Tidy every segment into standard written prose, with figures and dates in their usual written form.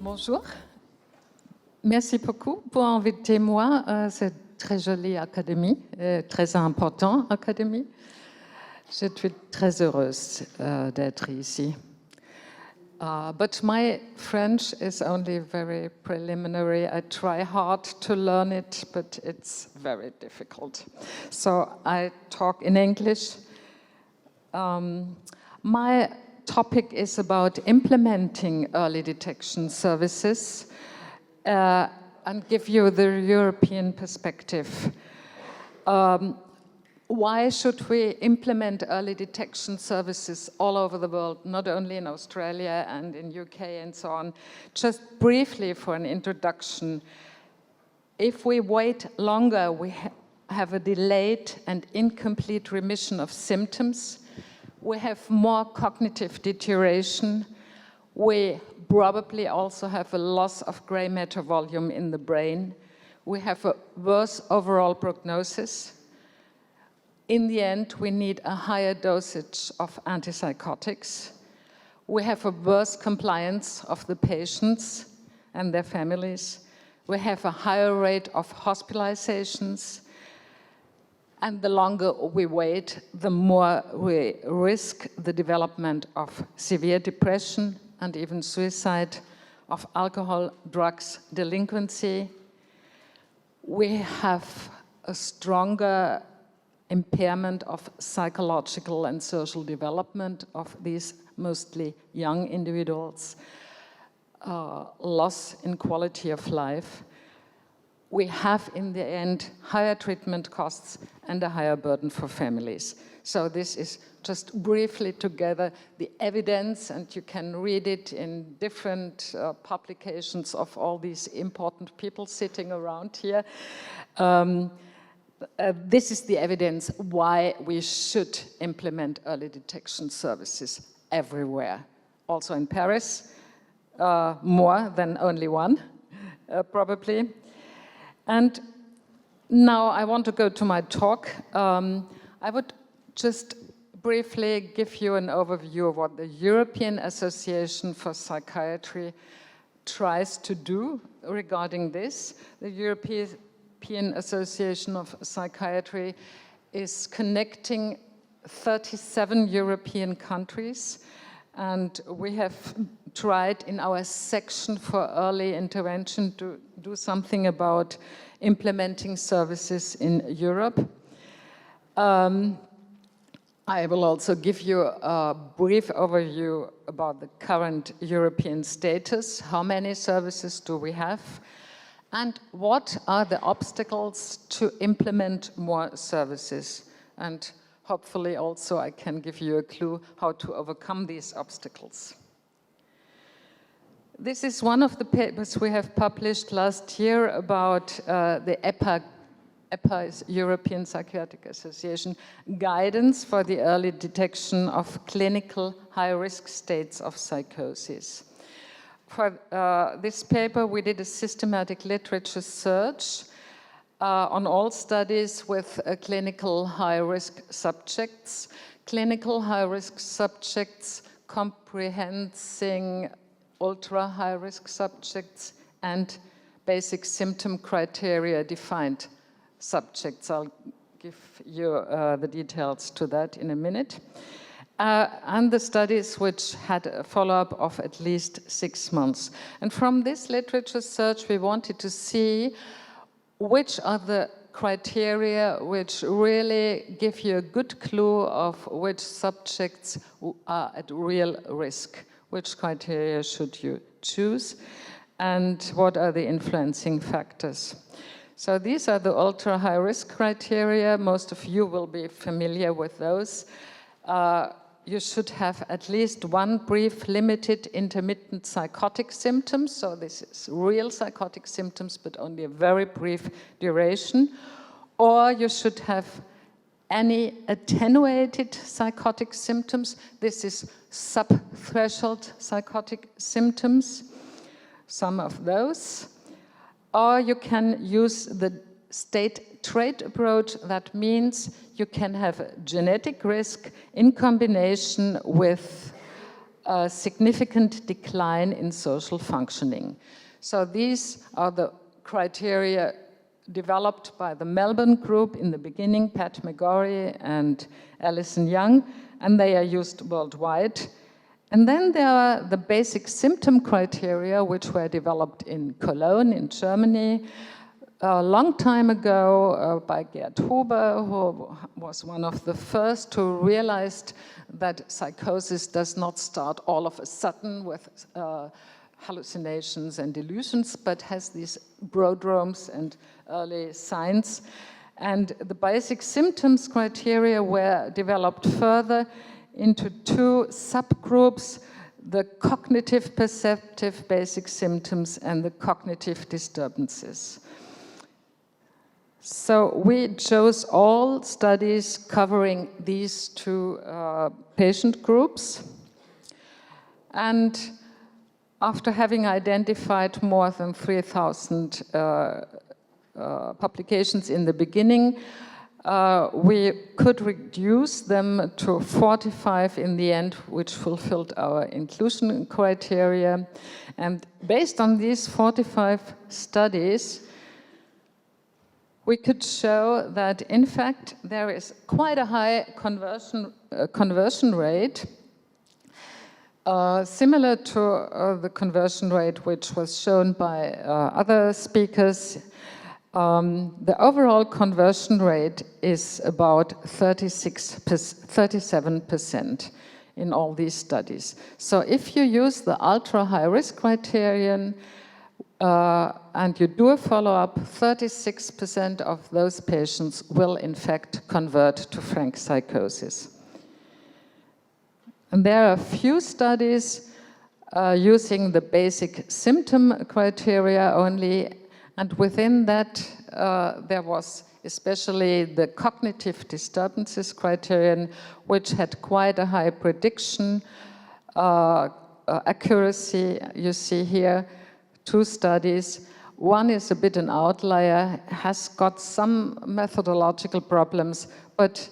Bonjour. Merci beaucoup pour inviter moi à cette très jolie académie, très importante académie. Je suis très heureuse d'être ici. But my French is only very preliminary. I try hard to learn it, but it's very difficult. So I talk in English. My topic is about implementing early detection services and give you the European perspective. Why should we implement early detection services all over the world, not only in Australia and in UK and so on? Just briefly for an introduction, if we wait longer, we have a delayed and incomplete remission of symptoms. We have more cognitive deterioration. We probably also have a loss of gray matter volume in the brain. We have a worse overall prognosis. In the end, we need a higher dosage of antipsychotics. We have a worse compliance of the patients and their families. We have a higher rate of hospitalizations. And the longer we wait, the more we risk the development of severe depression and even suicide, of alcohol, drugs, delinquency. We have a stronger impairment of psychological and social development of these mostly young individuals, loss in quality of life. We have, in the end, higher treatment costs and a higher burden for families. So this is just briefly together the evidence, and you can read it in different publications of all these important people sitting around here. This is the evidence why we should implement early detection services everywhere. Also in Paris, more than only one, probably. And now I want to go to my talk. I would just briefly give you an overview of what the European Association for Psychiatry tries to do regarding this. The European Association of Psychiatry is connecting 37 European countries, and we have tried in our section for early intervention to do something about implementing services in Europe. I will also give you a brief overview about the current European status, how many services do we have, and what are the obstacles to implement more services. And hopefully also I can give you a clue how to overcome these obstacles. This is one of the papers we have published last year about the EPA is European Psychiatric Association guidance for the early detection of clinical high-risk states of psychosis. For this paper, we did a systematic literature search on all studies with clinical high-risk subjects. Clinical high-risk subjects comprehending ultra-high-risk subjects and basic symptom criteria defined subjects. I'll give you the details to that in a minute. And the studies which had a follow-up of at least 6 months. And from this literature search, we wanted to see which are the criteria which really give you a good clue of which subjects are at real risk. Which criteria should you choose? And what are the influencing factors? So these are the ultra-high risk criteria. Most of you will be familiar with those. You should have at least one brief, limited, intermittent psychotic symptoms. So this is real psychotic symptoms, but only a very brief duration. Or you should have any attenuated psychotic symptoms. This is sub-threshold psychotic symptoms, some of those. Or you can use the state trait approach. That means you can have a genetic risk in combination with a significant decline in social functioning. So these are the criteria developed by the Melbourne group in the beginning, Pat McGorry and Alison Young, and they are used worldwide. And then there are the basic symptom criteria, which were developed in Cologne, in Germany, a long time ago by Gerd Huber, who was one of the first who realized that psychosis does not start all of a sudden with hallucinations and delusions, but has these prodromes and early signs. And the basic symptoms criteria were developed further into two subgroups: the cognitive perceptive basic symptoms and the cognitive disturbances. So we chose all studies covering these two patient groups. And after having identified more than 3,000 publications in the beginning, we could reduce them to 45 in the end, which fulfilled our inclusion criteria. And based on these 45 studies, we could show that, in fact, there is quite a high conversion rate, similar to the conversion rate which was shown by other speakers. The overall conversion rate is about 37% in all these studies. So if you use the ultra-high risk criterion and you do a follow-up, 36% of those patients will in fact convert to frank psychosis. And there are a few studies using the basic symptom criteria only. And within that, there was especially the cognitive disturbances criterion, which had quite a high prediction accuracy. You see here two studies. One is a bit an outlier, has got some methodological problems, but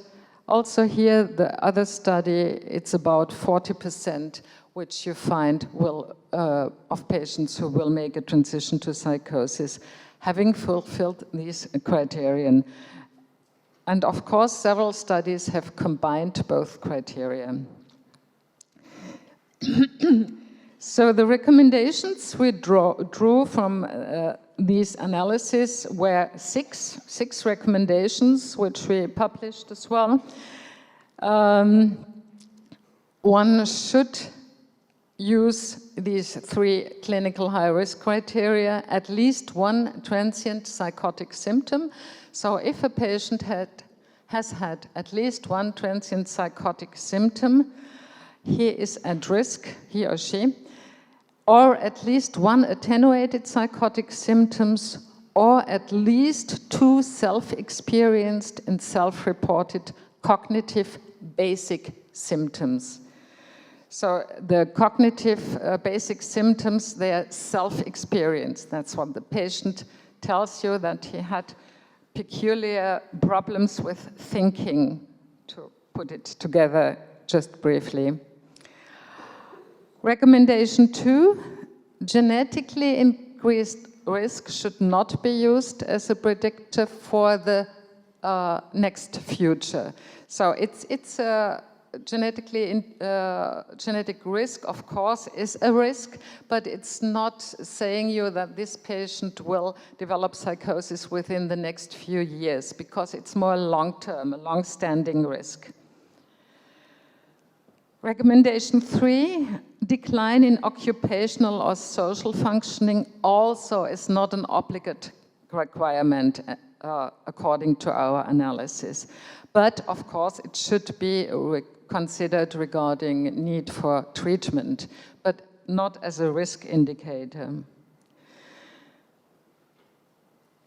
also here, the other study, it's about 40%, which you find will, of patients who will make a transition to psychosis, having fulfilled these criterion. And of course, several studies have combined both criteria. So the recommendations we drew from these analyses were six recommendations, which we published as well. One should use these three clinical high-risk criteria, at least one transient psychotic symptom. So if a patient has had at least one transient psychotic symptom, he is at risk, he or she, or at least one attenuated psychotic symptoms, or at least two self-experienced and self-reported cognitive basic symptoms. So the cognitive basic symptoms, they are self-experienced. That's what the patient tells you, that he had peculiar problems with thinking, to put it together just briefly. Recommendation 2, genetically increased risk should not be used as a predictor for the next future. So it's a genetic risk, of course, is a risk, but it's not saying you that this patient will develop psychosis within the next few years, because it's more long-term, a long-standing risk. Recommendation 3, decline in occupational or social functioning also is not an obligate requirement according to our analysis. But of course it should be considered regarding need for treatment, but not as a risk indicator.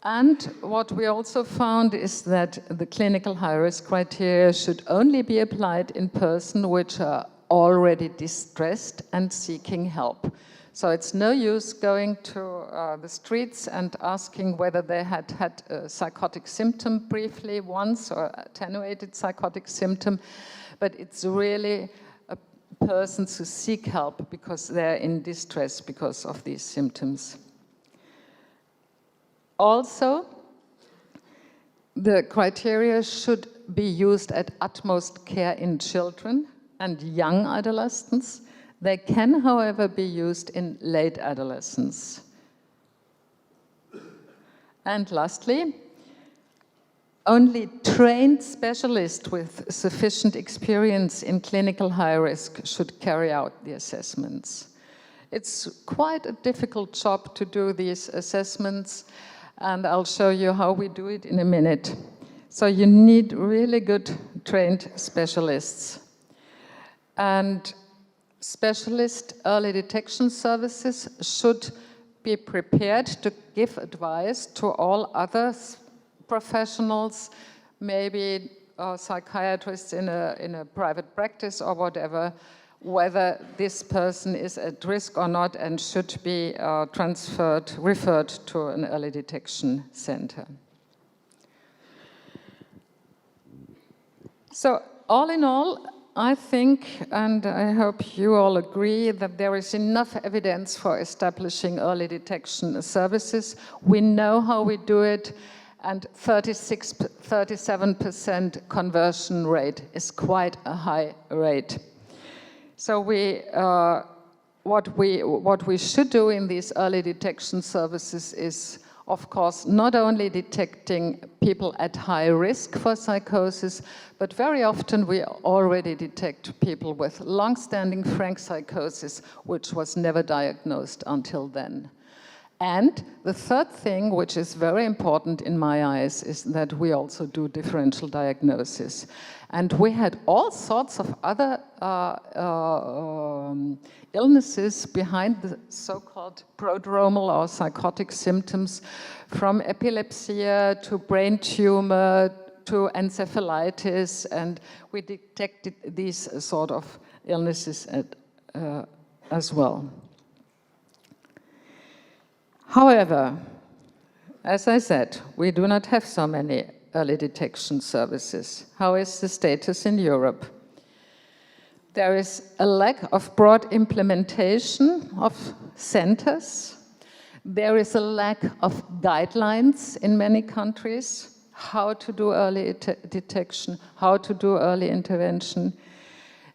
And what we also found is that the clinical high-risk criteria should only be applied in persons which are already distressed and seeking help. So it's no use going to the streets and asking whether they had had a psychotic symptom briefly once or attenuated psychotic symptom, but it's really persons who seek help because they're in distress because of these symptoms. Also, the criteria should be used at utmost care in children and young adolescents. They can, however, be used in late adolescence. And lastly, only trained specialists with sufficient experience in clinical high risk should carry out the assessments. It's quite a difficult job to do these assessments, and I'll show you how we do it in a minute. So you need really good trained specialists. And specialist early detection services should be prepared to give advice to all other professionals, maybe psychiatrists in a private practice or whatever, whether this person is at risk or not and should be referred to an early detection center. So all in all, I think, and I hope you all agree, that there is enough evidence for establishing early detection services. We know how we do it, and 37% conversion rate is quite a high rate. So what we should do in these early detection services is, of course, not only detecting people at high risk for psychosis, but very often we already detect people with long-standing frank psychosis, which was never diagnosed until then. And the third thing, which is very important in my eyes, is that we also do differential diagnosis. And we had all sorts of other illnesses behind the so-called prodromal or psychotic symptoms, from epilepsy to brain tumor to encephalitis, and we detected these sort of illnesses as well. However, as I said, we do not have so many early detection services. How is the status in Europe? There is a lack of broad implementation of centers. There is a lack of guidelines in many countries, how to do early detection, how to do early intervention.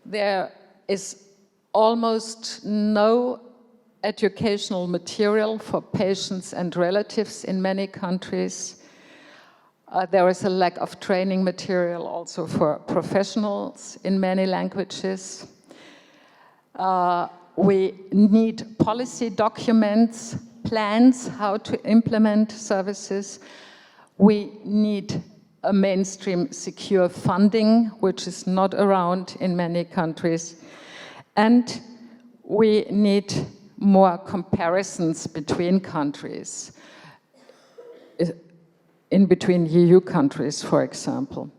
There is almost no educational material for patients and relatives in many countries. There is a lack of training material also for professionals in many languages. We need policy documents, plans how to implement services. We need a mainstream secure funding, which is not around in many countries. And we need more comparisons between countries, in between EU countries, for example.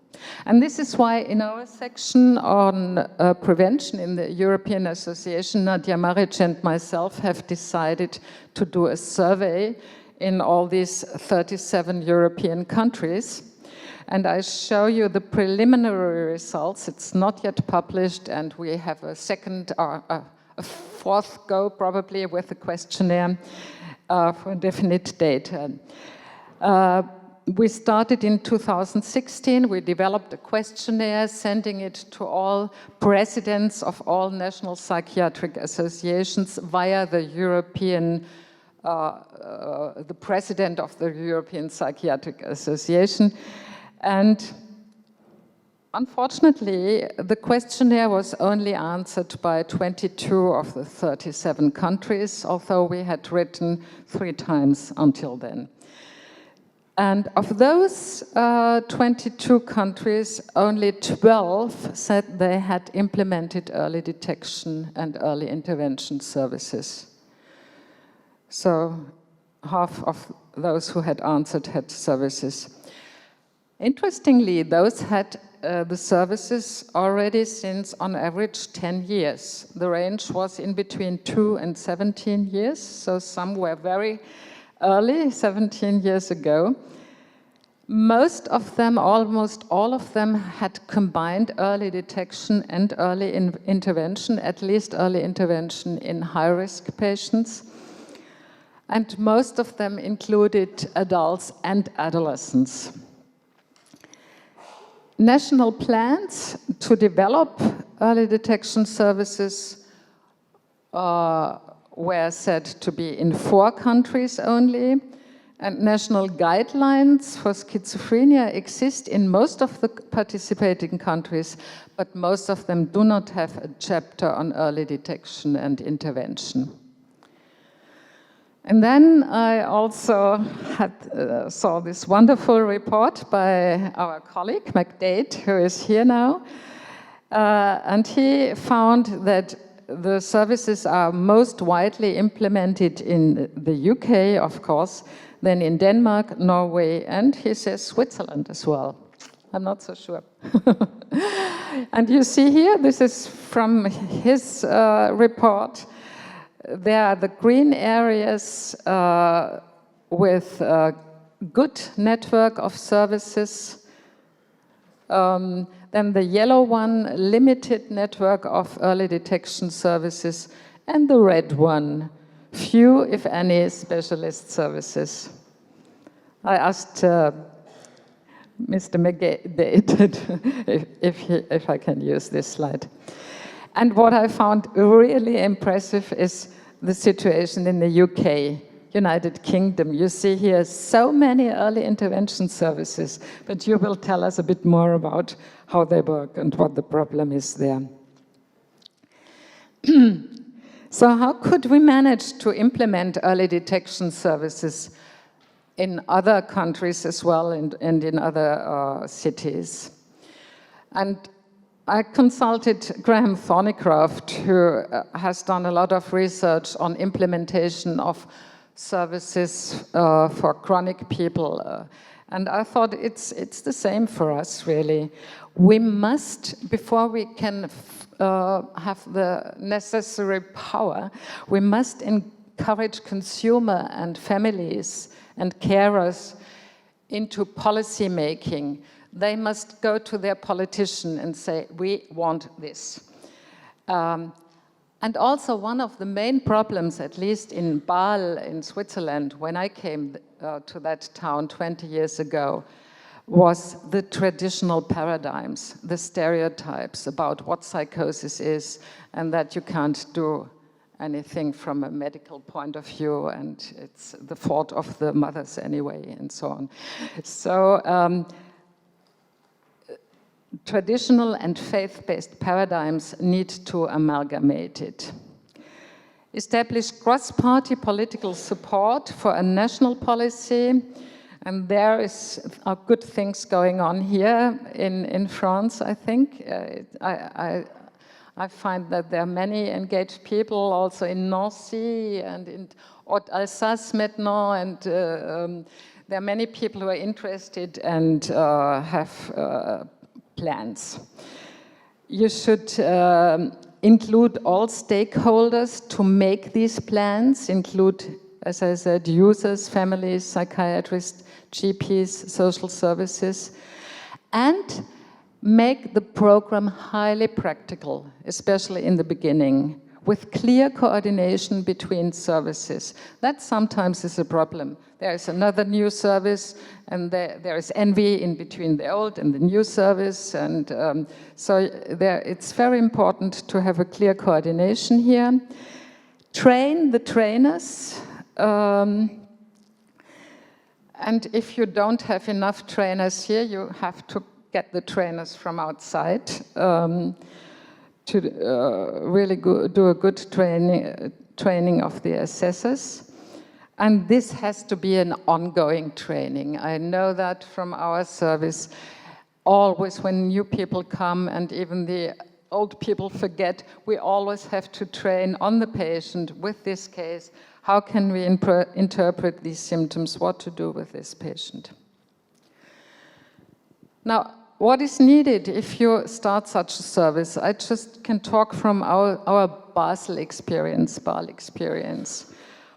And this is why in our section on prevention in the European Association, Nadia Maric and myself have decided to do a survey in all these 37 European countries. And I show you the preliminary results. It's not yet published, and we have a second or a fourth go probably with a questionnaire for definite data. We started in 2016. We developed a questionnaire, sending it to all presidents of all national psychiatric associations via the the president of the European Psychiatric Association. And unfortunately, the questionnaire was only answered by 22 of the 37 countries, although we had written 3 times until then. And of those 22 countries, only 12 said they had implemented early detection and early intervention services. So half of those who had answered had services. Interestingly, those had the services already since, on average, 10 years. The range was in between 2 and 17 years, so some were very early, 17 years ago. Most of them, almost all of them, had combined early detection and early intervention, at least early intervention in high-risk patients. And most of them included adults and adolescents. National plans to develop early detection services were said to be in 4 countries only, and national guidelines for schizophrenia exist in most of the participating countries, but most of them do not have a chapter on early detection and intervention. And then I also saw this wonderful report by our colleague, McDade, who is here now. And he found that the services are most widely implemented in the UK, of course, then in Denmark, Norway, and he says Switzerland as well. I'm not so sure. And you see here, this is from his report. There are the green areas with a good network of services. Then the yellow one, limited network of early detection services. And the red one, few, if any, specialist services. I asked Mr. McDade if I can use this slide. And what I found really impressive is the situation in the UK, United Kingdom. You see here so many early intervention services, but you will tell us a bit more about how they work and what the problem is there. So how could we manage to implement early detection services in other countries as well and in other cities? And I consulted Graham Thornycroft, who has done a lot of research on implementation of services for chronic people. And I thought it's the same for us, really. We must, before we can have the necessary power, we must encourage consumer and families and carers into policy making. They must go to their politician and say, we want this. And also one of the main problems, at least in Basel in Switzerland, when I came to that town 20 years ago, was the traditional paradigms, the stereotypes about what psychosis is and that you can't do anything from a medical point of view and it's the fault of the mothers anyway and so on. So traditional and faith-based paradigms need to amalgamate it. Establish cross-party political support for a national policy, and there are good things going on here in France, I think. I find that there are many engaged people also in Nancy and in Haute-Alsace maintenant, and there are many people who are interested and have plans. You should include all stakeholders to make these plans, include, as I said, users, families, psychiatrists, GPs, social services, and make the program highly practical, especially in the beginning, with clear coordination between services. That sometimes is a problem. There is another new service, and there is envy in between the old and the new service, and so it's very important to have a clear coordination here. Train the trainers, and if you don't have enough trainers here, you have to get the trainers from outside to really do a good training of the assessors. And this has to be an ongoing training. I know that from our service. Always when new people come and even the old people forget, we always have to train on the patient with this case how can we interpret these symptoms, what to do with this patient. Now, what is needed if you start such a service? I just can talk from our Basel experience,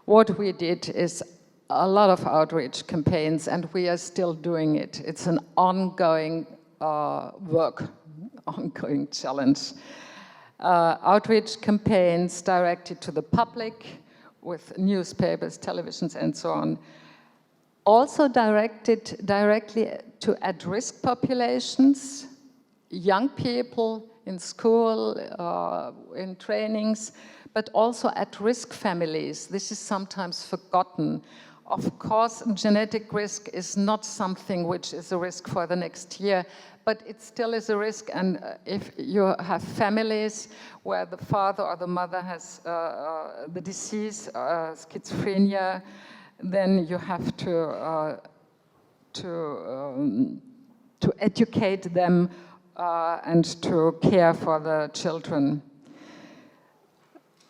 What we did is a lot of outreach campaigns, and we are still doing it. It's an ongoing work, ongoing challenge. Outreach campaigns directed to the public with newspapers, televisions, and so on. Also directed directly to at-risk populations, young people in school, in trainings, but also at-risk families. This is sometimes forgotten. Of course, genetic risk is not something which is a risk for the next year, but it still is a risk. And if you have families where the father or the mother has the disease, schizophrenia, then you have to educate them and to care for the children.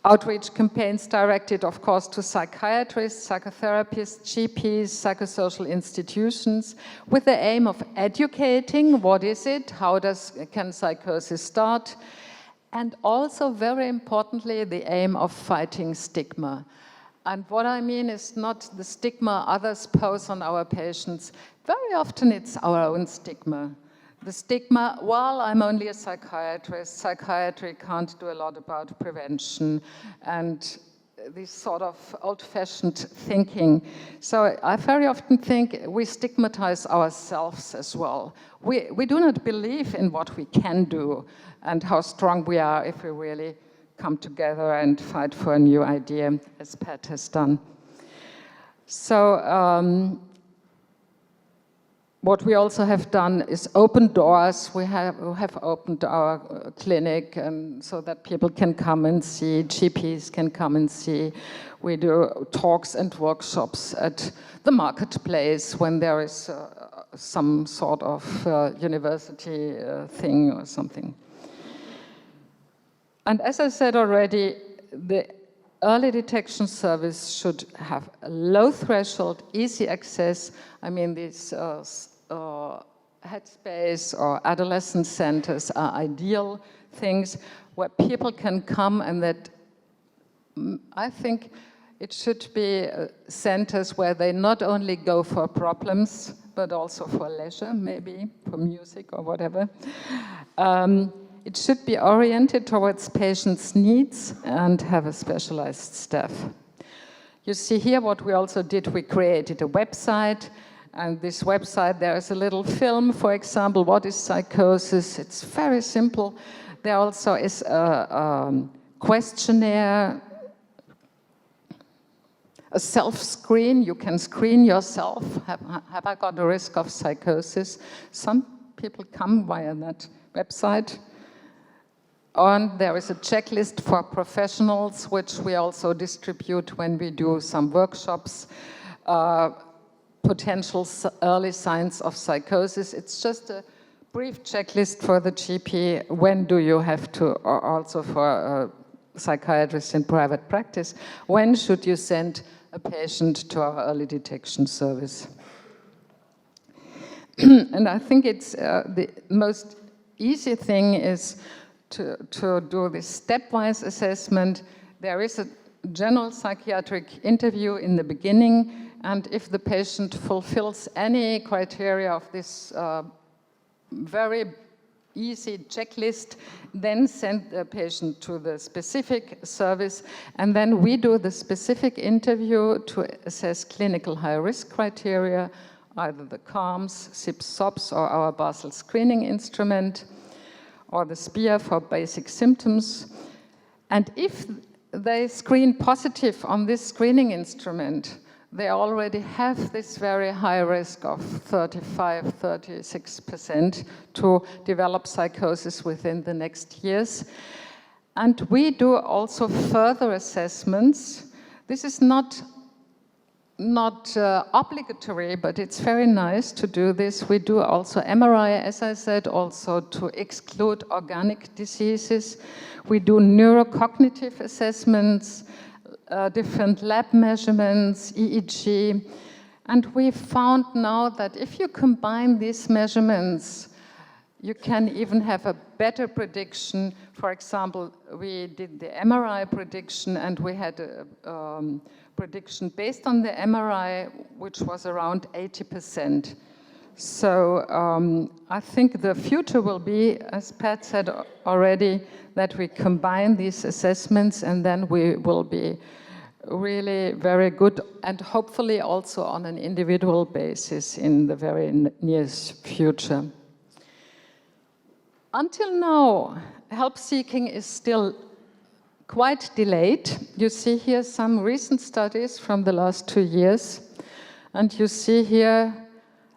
Outreach campaigns directed, of course, to psychiatrists, psychotherapists, GPs, psychosocial institutions, with the aim of educating, what is it, how can psychosis start, and also, very importantly, the aim of fighting stigma. And what I mean is not the stigma others pose on our patients. Very often it's our own stigma. The stigma, well, I'm only a psychiatrist, psychiatry can't do a lot about prevention, and this sort of old-fashioned thinking. So I very often think we stigmatize ourselves as well. We do not believe in what we can do and how strong we are if we really come together and fight for a new idea, as Pat has done. So, what we also have done is open doors. We have opened our clinic and so that people can come and see, GPs can come and see. We do talks and workshops at the marketplace when there is some sort of university thing or something. And as I said already, the early detection service should have a low threshold, easy access. I mean, these headspace or adolescent centers are ideal things where people can come, and that I think it should be centers where they not only go for problems, but also for leisure, maybe for music or whatever. It should be oriented towards patients' needs and have a specialized staff. You see here what we also did. We created a website, and this website, there is a little film, for example, what is psychosis? It's very simple. There also is a questionnaire, a self-screen. You can screen yourself. Have I got a risk of psychosis? Some people come via that website. And there is a checklist for professionals, which we also distribute when we do some workshops. Potential early signs of psychosis. It's just a brief checklist for the GP. When do you have to, or also for psychiatrists in private practice, when should you send a patient to our early detection service? And I think it's the most easy thing is to do this stepwise assessment. There is a general psychiatric interview in the beginning, and if the patient fulfills any criteria of this very easy checklist, then send the patient to the specific service, and then we do the specific interview to assess clinical high-risk criteria, either the CALMS, SIPS-SOPS, or our Basel screening instrument, or the SPEAR for basic symptoms. And if they screen positive on this screening instrument, they already have this very high risk of 35–36% to develop psychosis within the next years. And we do also further assessments. This is not obligatory, but it's very nice to do this. We do also MRI, as I said, also to exclude organic diseases. We do neurocognitive assessments, different lab measurements, EEG, and we found now that if you combine these measurements, you can even have a better prediction. For example, we did the MRI prediction, and we had a prediction based on the MRI, which was around 80%. So I think the future will be, as Pat said already, that we combine these assessments, and then we will be really very good, and hopefully also on an individual basis in the very near future. Until now, help seeking is still quite delayed. You see here some recent studies from the last 2 years, and you see here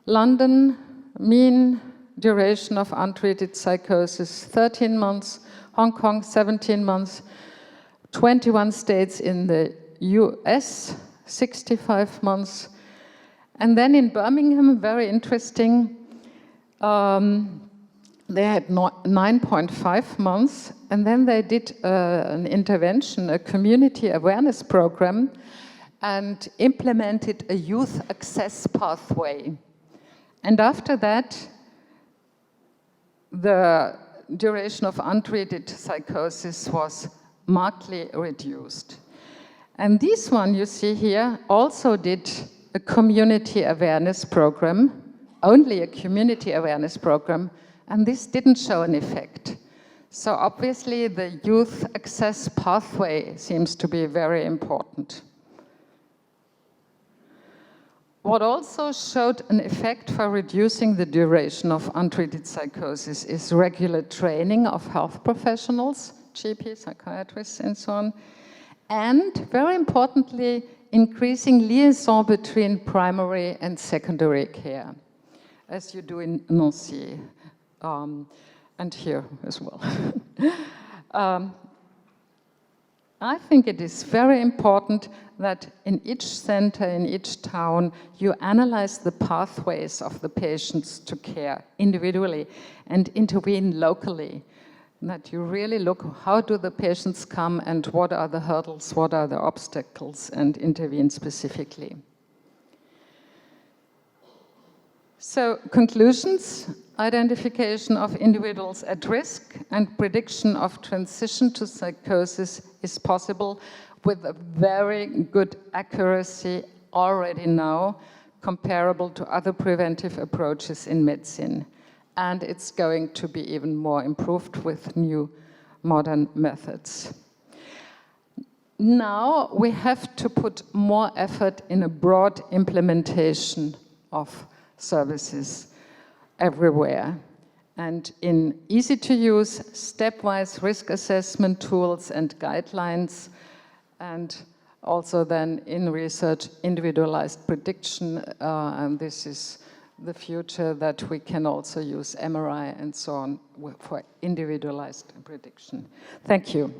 London, mean duration of untreated psychosis, 13 months, Hong Kong, 17 months, 21 states in the US, 65 months. And then in Birmingham, very interesting, they had 9.5 months, and then they did an intervention, a community awareness program, and implemented a youth access pathway. And after that, the duration of untreated psychosis was markedly reduced. And this one you see here also did a community awareness program, only a community awareness program, and this didn't show an effect. So obviously the youth access pathway seems to be very important. What also showed an effect for reducing the duration of untreated psychosis is regular training of health professionals, GP, psychiatrists, and so on, and very importantly, increasing liaison between primary and secondary care, as you do in Nancy, and here as well. I think it is very important that in each center, in each town, you analyze the pathways of the patients to care individually and intervene locally. That you really look, how do the patients come and what are the hurdles, what are the obstacles, and intervene specifically. So, conclusions: identification of individuals at risk and prediction of transition to psychosis is possible with a very good accuracy already now, comparable to other preventive approaches in medicine. And it's going to be even more improved with new modern methods. Now we have to put more effort in a broad implementation of services everywhere, and in easy-to-use, stepwise risk assessment tools and guidelines, and also then in research, individualized prediction, and this is the future, that we can also use MRI and so on for individualized prediction. Thank you.